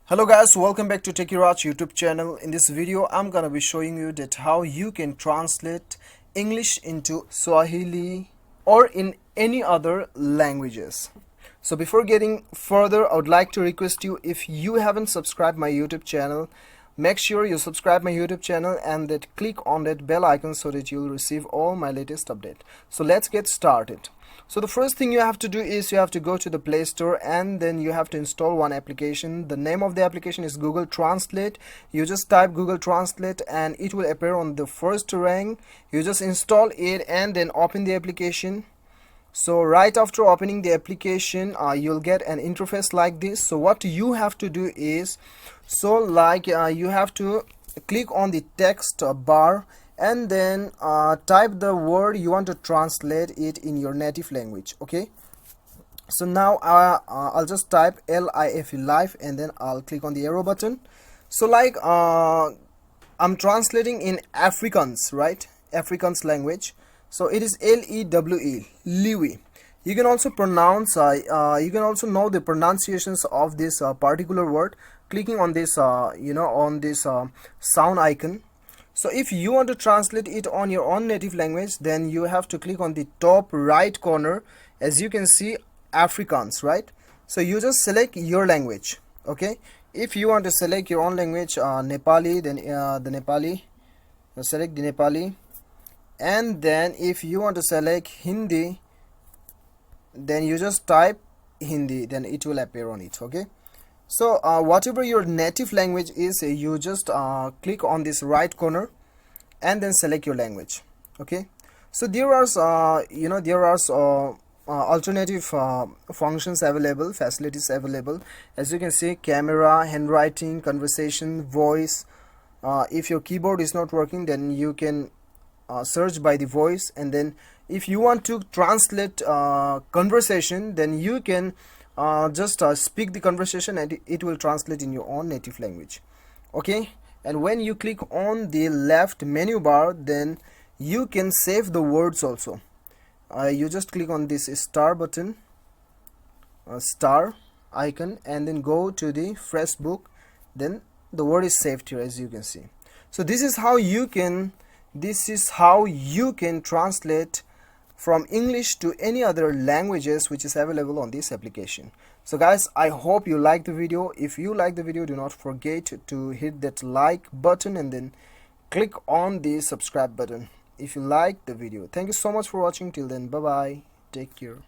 Hello guys, welcome back to Techiraj YouTube channel. In this video I'm gonna be showing you that how you can translate English into Swahili or in any other languages. So before getting further, I would like to request you, if you haven't subscribed my YouTube channel, make sure you subscribe my YouTube channel and that click on that bell icon so that you'll receive all my latest update. So let's get started. So the first thing you have to do is you have to go to the Play Store and then you have to install one application. The name of the application is Google Translate. You just type Google Translate and it will appear on the first rank. You just install it and then open the application. So right after opening the application, you'll get an interface like this. So what you have to do is, you have to click on the text bar and then type the word you want to translate it in your native language. Okay, so now I'll just type LIFE, life, and then I'll click on the arrow button. So I'm translating in Afrikaans, right? Afrikaans language. So it is LEWE, Liwi. You can also pronounce you can also know the pronunciations of this particular word clicking on this on this sound icon. So if you want to translate it on your own native language, then you have to click on the top right corner. As you can see, Afrikaans, right? So you just select your language. Okay, if you want to select your own language, Nepali, then the Nepali, select the Nepali. And then if you want to select Hindi, then you just type Hindi, then it will appear on it. Okay, so whatever your native language is, you just click on this right corner and then select your language. Okay, so there are alternative functions available, facilities available. As you can see, camera, handwriting, conversation, voice. If your keyboard is not working, then you can search by the voice, and then if you want to translate conversation, then you can just speak the conversation and it will translate in your own native language. Okay, and when you click on the left menu bar, then you can save the words also. You just click on this star button, star icon, and then go to the fresh book, then the word is saved here, as you can see. So this is how you can translate from English to any other languages which is available on this application. So guys, I hope you like the video. If you like the video, do not forget to hit that like button and then click on the subscribe button if you like the video. Thank you so much for watching. Till then, bye bye, take care.